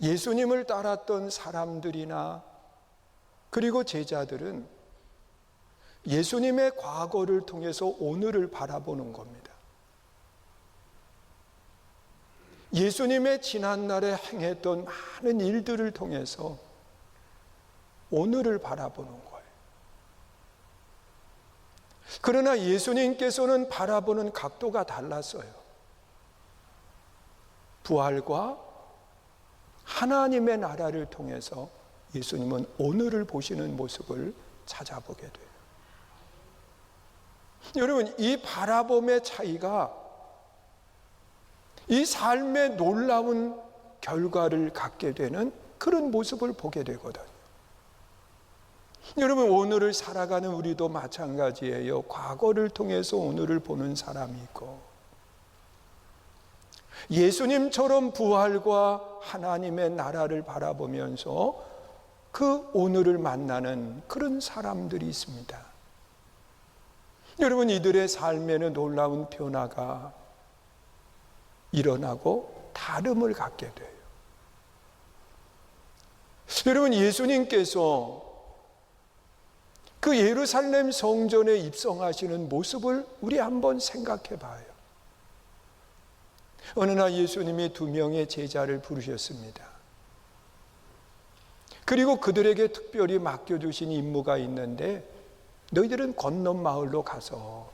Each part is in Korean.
예수님을 따랐던 사람들이나 그리고 제자들은 예수님의 과거를 통해서 오늘을 바라보는 겁니다. 예수님의 지난날에 행했던 많은 일들을 통해서 오늘을 바라보는 거예요. 그러나 예수님께서는 바라보는 각도가 달랐어요. 부활과 하나님의 나라를 통해서 예수님은 오늘을 보시는 모습을 찾아보게 돼요. 여러분, 이 바라봄의 차이가 이 삶의 놀라운 결과를 갖게 되는 그런 모습을 보게 되거든요. 여러분, 오늘을 살아가는 우리도 마찬가지예요. 과거를 통해서 오늘을 보는 사람이 있고, 예수님처럼 부활과 하나님의 나라를 바라보면서 그 오늘을 만나는 그런 사람들이 있습니다. 여러분, 이들의 삶에는 놀라운 변화가 일어나고 다름을 갖게 돼요. 여러분, 예수님께서 그 예루살렘 성전에 입성하시는 모습을 우리 한번 생각해 봐요. 어느 날 예수님이 2명의 제자를 부르셨습니다. 그리고 그들에게 특별히 맡겨주신 임무가 있는데, 너희들은 건넌 마을로 가서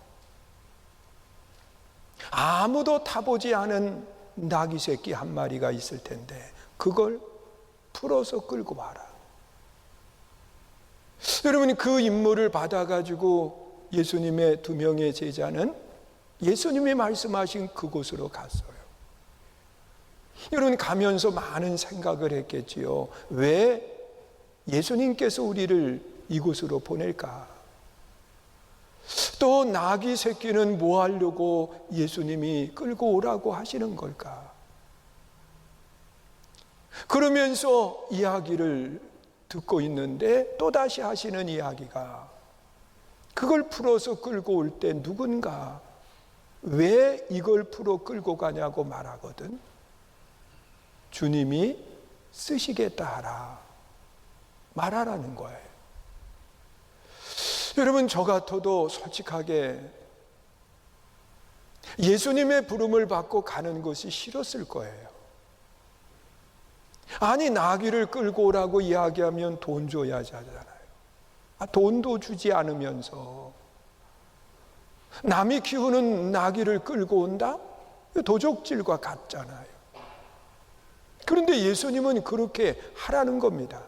아무도 타보지 않은 나귀 새끼 한 마리가 있을 텐데 그걸 풀어서 끌고 와라. 여러분, 그 임무를 받아가지고 예수님의 2명의 제자는 예수님이 말씀하신 그곳으로 갔어요. 여러분, 가면서 많은 생각을 했겠지요. 왜 예수님께서 우리를 이곳으로 보낼까? 또 나귀 새끼는 뭐 하려고 예수님이 끌고 오라고 하시는 걸까? 그러면서 이야기를 듣고 있는데 또다시 하시는 이야기가, 그걸 풀어서 끌고 올 때 누군가 왜 이걸 풀어 끌고 가냐고 말하거든. 주님이 쓰시겠다 하라 말하라는 거예요. 여러분, 저 같아도 솔직하게 예수님의 부름을 받고 가는 것이 싫었을 거예요. 아니, 나귀를 끌고 오라고 이야기하면 돈 줘야 하잖아요. 돈도 주지 않으면서 남이 키우는 나귀를 끌고 온다? 도적질과 같잖아요. 그런데 예수님은 그렇게 하라는 겁니다.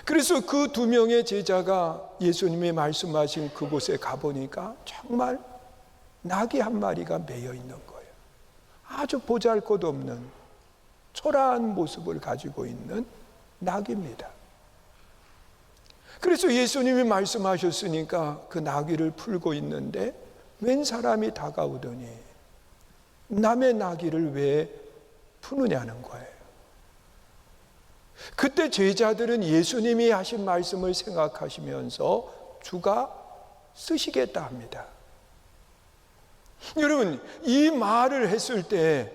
그래서 그 2명의 제자가 예수님이 말씀하신 그곳에 가보니까 정말 나귀 한 마리가 매여 있는 거예요. 아주 보잘것없는 초라한 모습을 가지고 있는 나귀입니다. 그래서 예수님이 말씀하셨으니까 그 나귀를 풀고 있는데 웬 사람이 다가오더니 남의 나귀를 왜 푸느냐는 거예요. 그때 제자들은 예수님이 하신 말씀을 생각하시면서 주가 쓰시겠다 합니다. 여러분, 이 말을 했을 때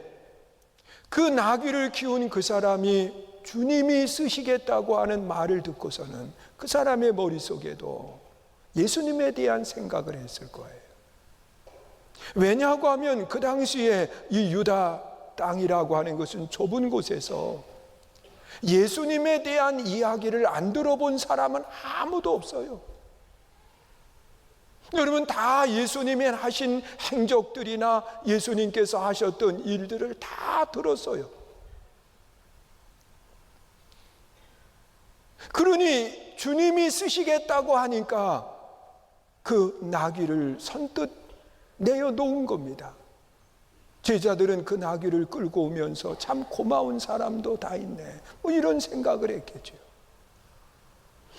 그 나귀를 키운 그 사람이 주님이 쓰시겠다고 하는 말을 듣고서는 그 사람의 머릿속에도 예수님에 대한 생각을 했을 거예요. 왜냐고 하면 그 당시에 이 유다 땅이라고 하는 것은 좁은 곳에서 예수님에 대한 이야기를 안 들어본 사람은 아무도 없어요. 여러분, 다 예수님이 하신 행적들이나 예수님께서 하셨던 일들을 다 들었어요. 그러니 주님이 쓰시겠다고 하니까 그 나귀를 선뜻 내어놓은 겁니다. 제자들은 그 나귀를 끌고 오면서 참 고마운 사람도 다 있네, 뭐 이런 생각을 했겠죠.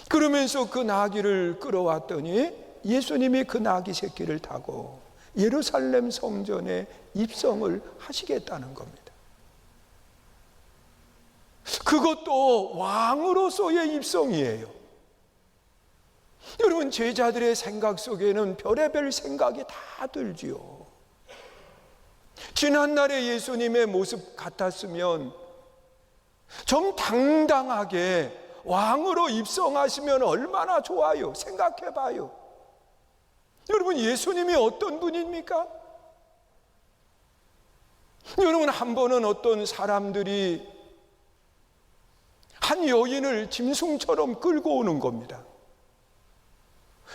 그러면서 그 나귀를 끌어왔더니 예수님이 그 나귀 새끼를 타고 예루살렘 성전에 입성을 하시겠다는 겁니다. 그것도 왕으로서의 입성이에요. 여러분, 제자들의 생각 속에는 별의별 생각이 다 들지요. 지난날의 예수님의 모습 같았으면 좀 당당하게 왕으로 입성하시면 얼마나 좋아요. 생각해 봐요. 여러분, 예수님이 어떤 분입니까? 여러분, 한 번은 어떤 사람들이 한 여인을 짐승처럼 끌고 오는 겁니다.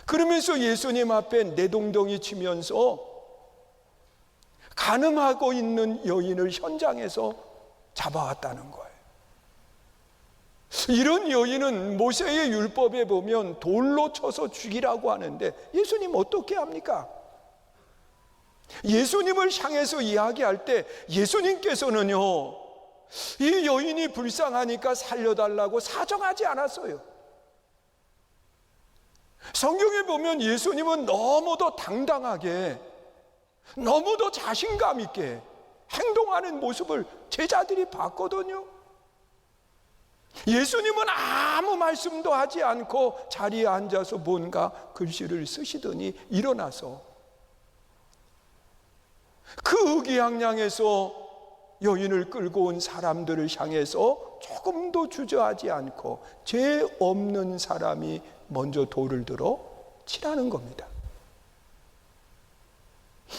그러면서 예수님 앞에 내동댕이 치면서 간음하고 있는 여인을 현장에서 잡아왔다는 거예요. 이런 여인은 모세의 율법에 보면 돌로 쳐서 죽이라고 하는데 예수님 어떻게 합니까? 예수님을 향해서 이야기할 때 예수님께서는요, 이 여인이 불쌍하니까 살려달라고 사정하지 않았어요. 성경에 보면 예수님은 너무도 당당하게, 너무도 자신감 있게 행동하는 모습을 제자들이 봤거든요. 예수님은 아무 말씀도 하지 않고 자리에 앉아서 뭔가 글씨를 쓰시더니 일어나서 그 의기양양에서 여인을 끌고 온 사람들을 향해서 조금도 주저하지 않고 죄 없는 사람이 먼저 돌을 들어 치라는 겁니다.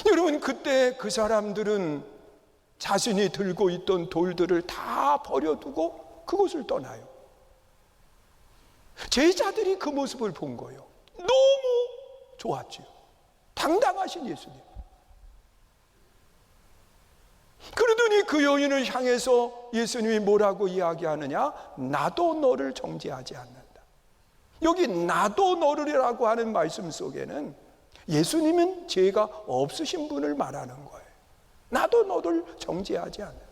여러분, 그때 그 사람들은 자신이 들고 있던 돌들을 다 버려두고 그곳을 떠나요. 제자들이 그 모습을 본 거예요. 너무 좋았지요. 당당하신 예수님. 그러더니 그 여인을 향해서 예수님이 뭐라고 이야기하느냐? 나도 너를 정죄하지 않는다. 여기 나도 너를이라고 하는 말씀 속에는 예수님은 죄가 없으신 분을 말하는 거예요. 나도 너를 정죄하지 않는다.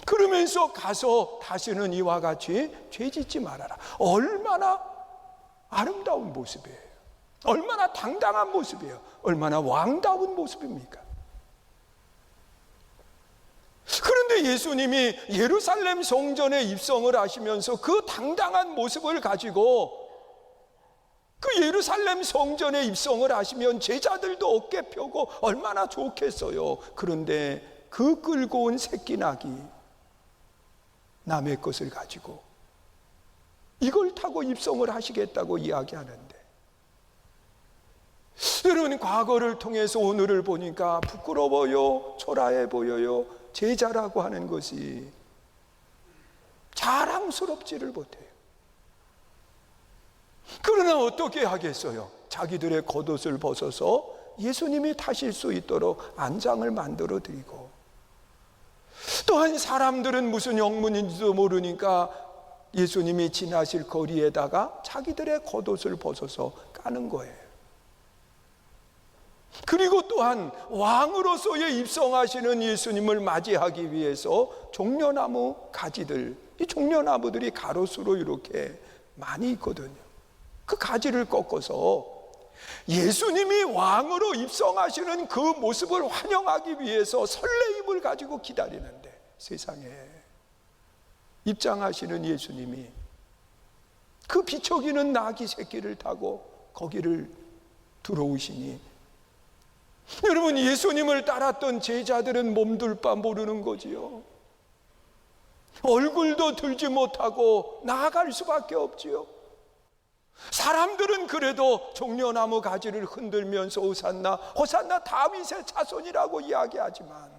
그러면서 가서 다시는 이와 같이 죄 짓지 말아라. 얼마나 아름다운 모습이에요. 얼마나 당당한 모습이에요. 얼마나 왕다운 모습입니까? 그런데 예수님이 예루살렘 성전에 입성을 하시면서 그 당당한 모습을 가지고 그 예루살렘 성전에 입성을 하시면 제자들도 어깨 펴고 얼마나 좋겠어요. 그런데 그 끌고 온 새끼 낙이 남의 것을 가지고 이걸 타고 입성을 하시겠다고 이야기하는데, 여러분, 과거를 통해서 오늘을 보니까 부끄러워요, 초라해 보여요. 제자라고 하는 것이 자랑스럽지를 못해요. 그러나 어떻게 하겠어요? 자기들의 겉옷을 벗어서 예수님이 타실 수 있도록 안장을 만들어 드리고, 또한 사람들은 무슨 영문인지도 모르니까 예수님이 지나실 거리에다가 자기들의 겉옷을 벗어서 까는 거예요. 그리고 또한 왕으로서의 입성하시는 예수님을 맞이하기 위해서 종려나무 가지들, 이 종려나무들이 가로수로 이렇게 많이 있거든요. 그 가지를 꺾어서 예수님이 왕으로 입성하시는 그 모습을 환영하기 위해서 설레임을 가지고 기다리는데, 세상에 입장하시는 예수님이 그 비척이는 나귀 새끼를 타고 거기를 들어오시니, 여러분, 예수님을 따랐던 제자들은 몸둘 바 모르는 거지요. 얼굴도 들지 못하고 나아갈 수밖에 없지요. 사람들은 그래도 종려나무 가지를 흔들면서 호산나, 호산나 다윗의 자손이라고 이야기하지만,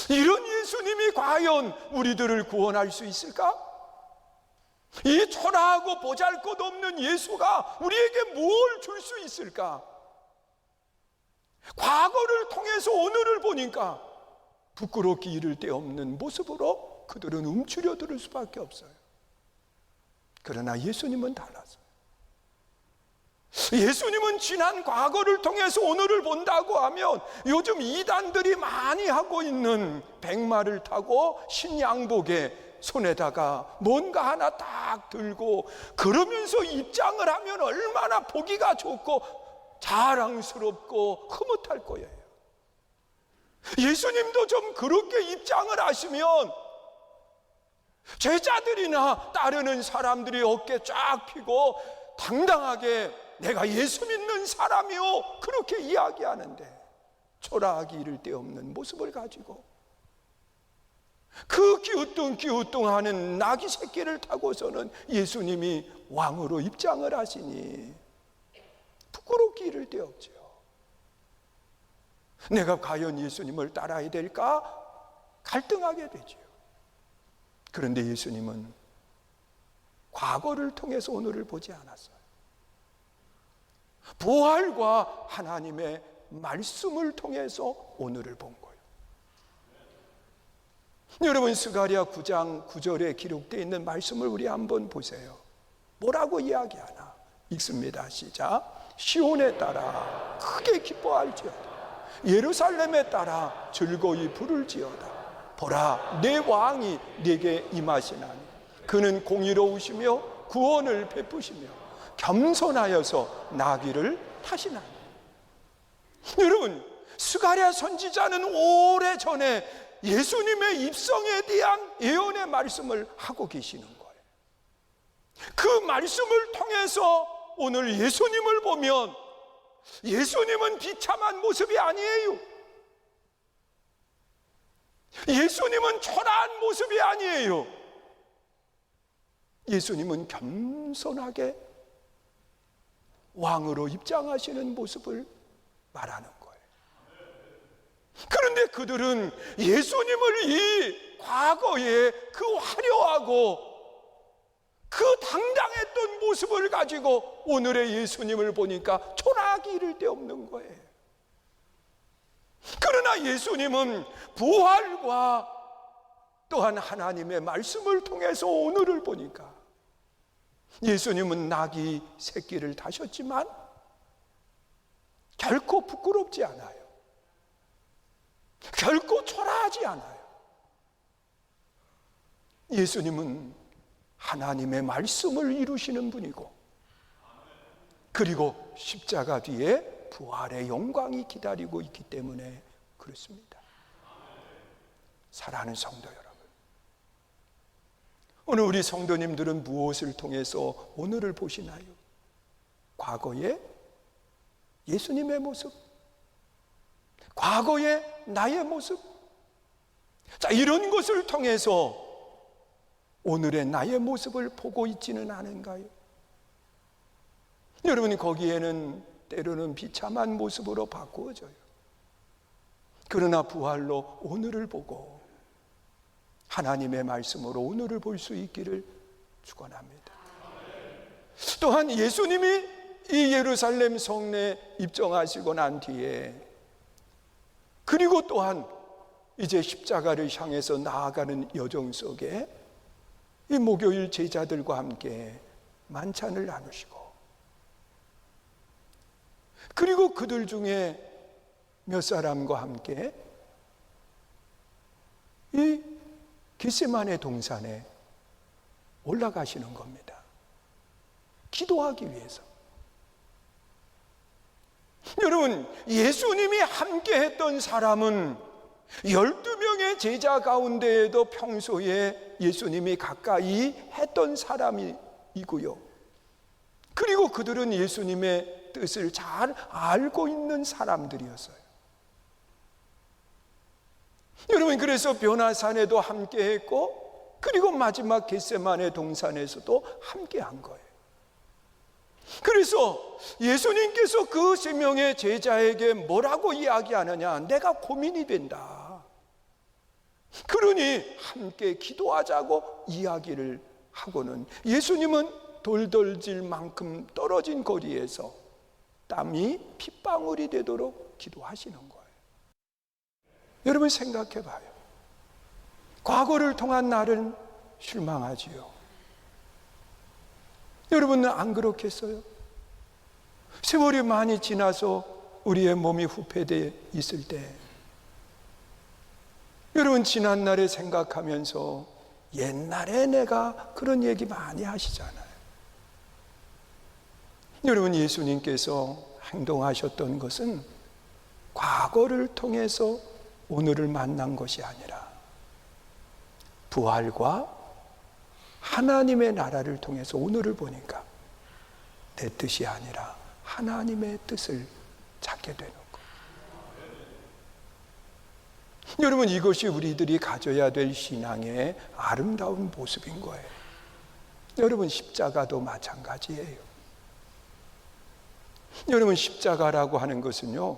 이런 예수님이 과연 우리들을 구원할 수 있을까? 이 초라하고 보잘것없는 예수가 우리에게 뭘 줄 수 있을까? 과거를 통해서 오늘을 보니까 부끄럽기 이를 데 없는 모습으로 그들은 움츠려들 수밖에 없어요. 그러나 예수님은 달랐어요. 예수님은 지난 과거를 통해서 오늘을 본다고 하면 요즘 이단들이 많이 하고 있는 백마를 타고 신양복에 손에다가 뭔가 하나 딱 들고 그러면서 입장을 하면 얼마나 보기가 좋고 자랑스럽고 흐뭇할 거예요. 예수님도 좀 그렇게 입장을 하시면 제자들이나 따르는 사람들이 어깨 쫙 펴고 당당하게 내가 예수 믿는 사람이요, 그렇게 이야기하는데 초라하기 이를 데 없는 모습을 가지고 그 기우뚱기우뚱하는 나귀 새끼를 타고서는 예수님이 왕으로 입장을 하시니 부끄럽기 이를 데 없죠. 내가 과연 예수님을 따라야 될까? 갈등하게 되죠. 그런데 예수님은 과거를 통해서 오늘을 보지 않았어요. 부활과 하나님의 말씀을 통해서 오늘을 본 거예요. 여러분, 스가랴 9장 9절에 기록되어 있는 말씀을 우리 한번 보세요. 뭐라고 이야기하나? 읽습니다. 시작. 시온에 따라 크게 기뻐할지어다. 예루살렘에 따라 즐거이 부를지어다. 보라, 내 왕이 네게 임하시나니 그는 공의로우시며 구원을 베푸시며 겸손하여서 나귀를 타시나니. 여러분, 스가랴 선지자는 오래전에 예수님의 입성에 대한 예언의 말씀을 하고 계시는 거예요. 그 말씀을 통해서 오늘 예수님을 보면 예수님은 비참한 모습이 아니에요. 예수님은 초라한 모습이 아니에요. 예수님은 겸손하게 왕으로 입장하시는 모습을 말하는 거예요. 그런데 그들은 예수님을 이 과거의 그 화려하고 그 당당했던 모습을 가지고 오늘의 예수님을 보니까 초라하기 이를 데 없는 거예요. 그러나 예수님은 부활과 또한 하나님의 말씀을 통해서 오늘을 보니까 예수님은 나귀 새끼를 타셨지만 결코 부끄럽지 않아요. 결코 초라하지 않아요. 예수님은 하나님의 말씀을 이루시는 분이고, 그리고 십자가 뒤에 부활의 영광이 기다리고 있기 때문에 그렇습니다. 사랑하는 성도 여러분, 오늘 우리 성도님들은 무엇을 통해서 오늘을 보시나요? 과거의 예수님의 모습, 과거의 나의 모습, 자, 이런 것을 통해서 오늘의 나의 모습을 보고 있지는 않은가요? 여러분, 거기에는 때로는 비참한 모습으로 바꾸어져요. 그러나 부활로 오늘을 보고 하나님의 말씀으로 오늘을 볼 수 있기를 축원합니다. 또한 예수님이 이 예루살렘 성내에 입성하시고 난 뒤에, 그리고 또한 이제 십자가를 향해서 나아가는 여정 속에 이 목요일 제자들과 함께 만찬을 나누시고, 그리고 그들 중에 몇 사람과 함께 이 겟세마네 동산에 올라가시는 겁니다. 기도하기 위해서. 여러분, 예수님이 함께 했던 사람은 12명의 제자 가운데에도 평소에 예수님이 가까이 했던 사람이고요. 그리고 그들은 예수님의 뜻을 잘 알고 있는 사람들이었어요. 여러분, 그래서 변화산에도 함께 했고, 그리고 마지막 겟세마네 동산에서도 함께 한 거예요. 그래서 예수님께서 그 3명의 제자에게 뭐라고 이야기하느냐? 내가 고민이 된다. 그러니 함께 기도하자고 이야기를 하고는 예수님은 돌돌질 만큼 떨어진 거리에서 땀이 핏방울이 되도록 기도하시는 거예요. 여러분, 생각해 봐요. 과거를 통한 나를 실망하지요. 여러분은 안 그렇겠어요? 세월이 많이 지나서 우리의 몸이 후패되어 있을 때, 여러분, 지난날에 생각하면서 옛날에 내가 그런 얘기 많이 하시잖아요. 여러분, 예수님께서 행동하셨던 것은 과거를 통해서 오늘을 만난 것이 아니라 부활과 하나님의 나라를 통해서 오늘을 보니까 내 뜻이 아니라 하나님의 뜻을 찾게 되는 거예요. 여러분, 이것이 우리들이 가져야 될 신앙의 아름다운 모습인 거예요. 여러분, 십자가도 마찬가지예요. 여러분, 십자가라고 하는 것은요,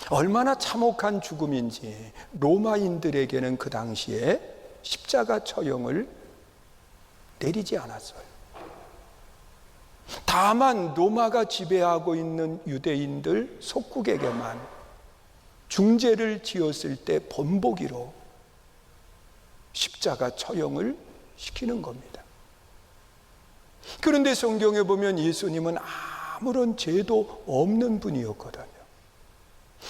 얼마나 참혹한 죽음인지 로마인들에게는 그 당시에 십자가 처형을 내리지 않았어요. 다만 로마가 지배하고 있는 유대인들 속국에게만 중죄를 지었을 때 본보기로 십자가 처형을 시키는 겁니다. 그런데 성경에 보면 예수님은 아무런 죄도 없는 분이었거든요.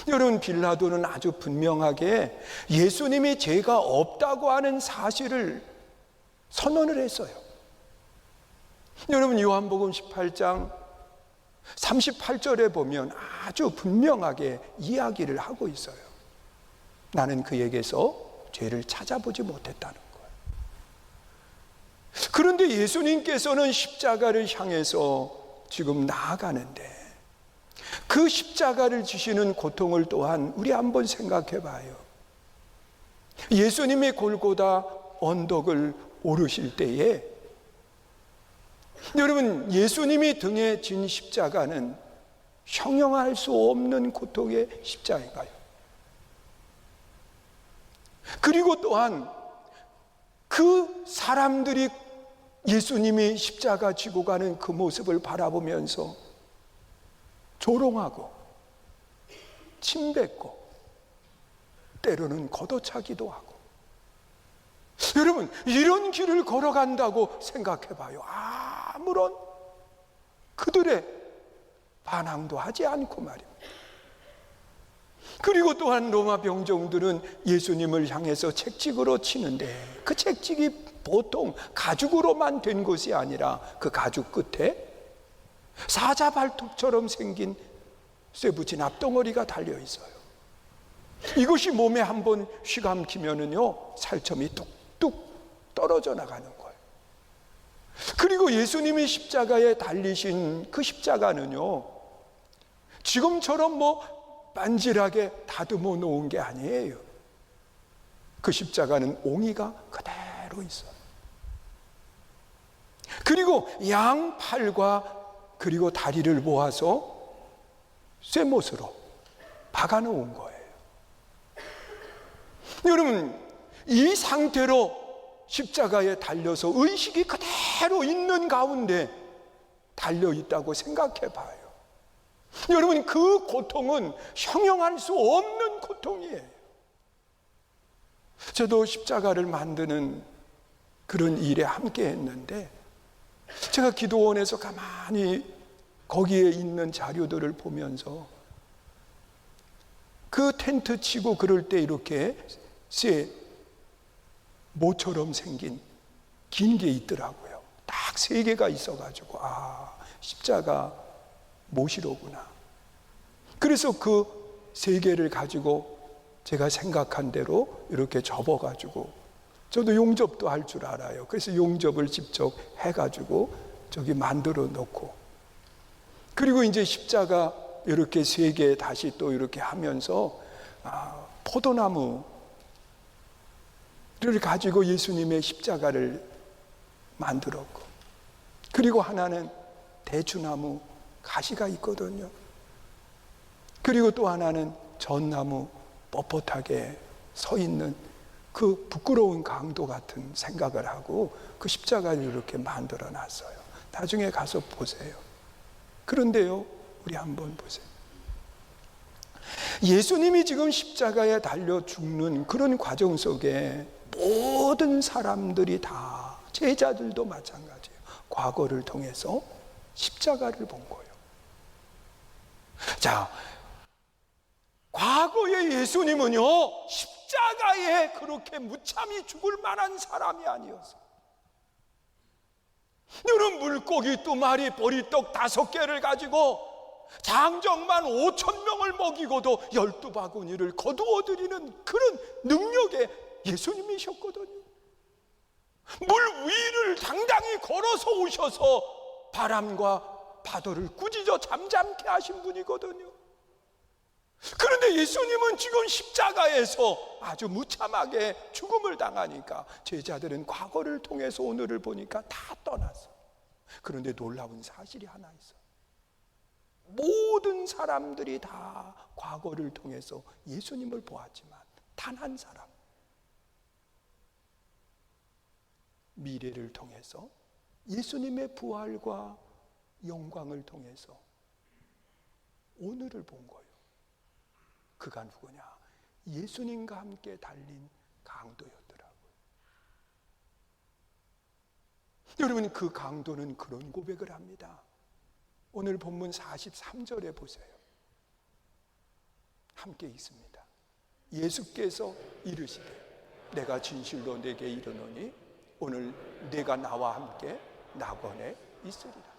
여러분, 빌라도는 아주 분명하게 예수님이 죄가 없다고 하는 사실을 선언을 했어요. 여러분, 요한복음 18장 38절에 보면 아주 분명하게 이야기를 하고 있어요. 나는 그에게서 죄를 찾아보지 못했다는 거예요. 그런데 예수님께서는 십자가를 향해서 지금 나아가는데 그 십자가를 지시는 고통을 또한 우리 한번 생각해 봐요. 예수님이 골고다 언덕을 오르실 때에 여러분, 예수님이 등에 진 십자가는 형용할 수 없는 고통의 십자가예요. 그리고 또한 그 사람들이 예수님이 십자가 지고 가는 그 모습을 바라보면서 조롱하고 침뱉고 때로는 걷어차기도 하고, 여러분, 이런 길을 걸어간다고 생각해 봐요. 아무런 그들의 반항도 하지 않고 말입니다. 그리고 또한 로마 병정들은 예수님을 향해서 채찍으로 치는데 그 채찍이 보통 가죽으로만 된 것이 아니라 그 가죽 끝에 사자발톱처럼 생긴 쇠붙인 앞덩어리가 달려 있어요. 이것이 몸에 한번 휘감기면은요, 살점이 뚝뚝 떨어져 나가는 거예요. 그리고 예수님이 십자가에 달리신 그 십자가는요, 지금처럼 만질하게 다듬어 놓은 게 아니에요. 그 십자가는 옹이가 그대로 있어요. 그리고 양팔과 그리고 다리를 모아서 쇠못으로 박아놓은 거예요. 여러분, 이 상태로 십자가에 달려서 의식이 그대로 있는 가운데 달려있다고 생각해 봐요. 여러분, 그 고통은 형용할 수 없는 고통이에요. 저도 십자가를 만드는 그런 일에 함께 했는데, 제가 기도원에서 가만히 거기에 있는 자료들을 보면서 그 텐트 치고 그럴 때 이렇게 쇠 모처럼 생긴 긴 게 있더라고요. 딱 3개가 있어가지고, 십자가 못이로구나. 그래서 그 3개를 가지고 제가 생각한 대로 이렇게 접어가지고, 저도 용접도 할 줄 알아요. 그래서 용접을 직접 해가지고 저기 만들어 놓고, 그리고 이제 십자가 이렇게 3개 다시 또 이렇게 하면서 포도나무를 가지고 예수님의 십자가를 만들었고, 그리고 하나는 대추나무 가시가 있거든요. 그리고 또 하나는 전나무 뻣뻣하게 서 있는 그 부끄러운 강도 같은 생각을 하고 그 십자가를 이렇게 만들어 놨어요. 나중에 가서 보세요. 그런데요, 우리 한번 보세요. 예수님이 지금 십자가에 달려 죽는 그런 과정 속에 모든 사람들이 다, 제자들도 마찬가지예요. 과거를 통해서 십자가를 본 거예요. 자, 과거의 예수님은요, 십자가에 그렇게 무참히 죽을 만한 사람이 아니었어요. 여러분, 물고기 2마리, 보리떡 5개를 가지고 장정만 5,000명을 먹이고도 12바구니를 거두어들이는 그런 능력의 예수님이셨거든요. 물 위를 당당히 걸어서 오셔서 바람과 파도를 꾸짖어 잠잠케 하신 분이거든요. 그런데 예수님은 지금 십자가에서 아주 무참하게 죽음을 당하니까 제자들은 과거를 통해서 오늘을 보니까 다 떠났어. 그런데 놀라운 사실이 하나 있어. 모든 사람들이 다 과거를 통해서 예수님을 보았지만 단 한 사람, 미래를 통해서 예수님의 부활과 영광을 통해서 오늘을 본 거예요. 그가 누구냐? 예수님과 함께 달린 강도였더라고요. 여러분, 그 강도는 그런 고백을 합니다. 오늘 본문 43절에 보세요. 함께 있습니다. 예수께서 이르시되 내가 진실로 내게 이르노니 오늘 내가 나와 함께 낙원에 있으리라.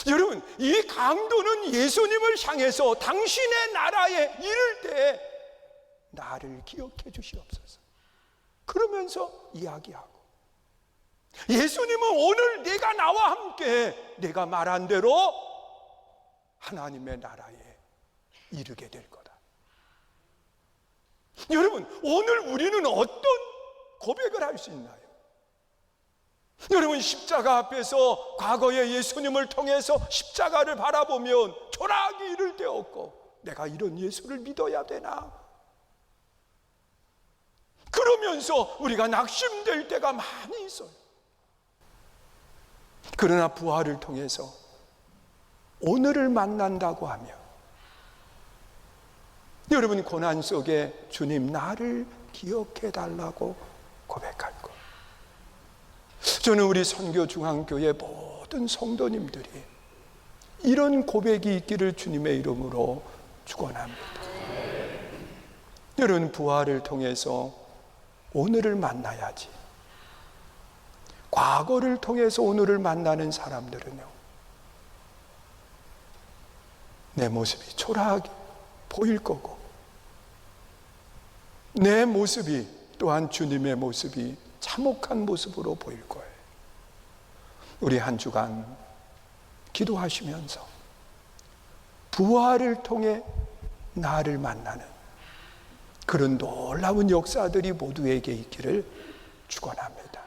여러분, 이 강도는 예수님을 향해서 당신의 나라에 이를 때 나를 기억해 주시옵소서 그러면서 이야기하고, 예수님은 오늘 내가 나와 함께 내가 말한 대로 하나님의 나라에 이르게 될 거다. 여러분, 오늘 우리는 어떤 고백을 할 수 있나요? 여러분, 십자가 앞에서 과거의 예수님을 통해서 십자가를 바라보면 초라하게 이를 데 없고, 내가 이런 예수를 믿어야 되나? 그러면서 우리가 낙심될 때가 많이 있어요. 그러나 부활을 통해서 오늘을 만난다고 하며, 여러분, 고난 속에 주님 나를 기억해 달라고 고백할 것. 저는 우리 선교중앙교회 모든 성도님들이 이런 고백이 있기를 주님의 이름으로 축원합니다. 여러분, 부활을 통해서 오늘을 만나야지. 과거를 통해서 오늘을 만나는 사람들은요, 내 모습이 초라하게 보일 거고, 내 모습이 또한 주님의 모습이 참혹한 모습으로 보일 거예요. 우리 한 주간 기도하시면서 부활을 통해 나를 만나는 그런 놀라운 역사들이 모두에게 있기를 축원합니다.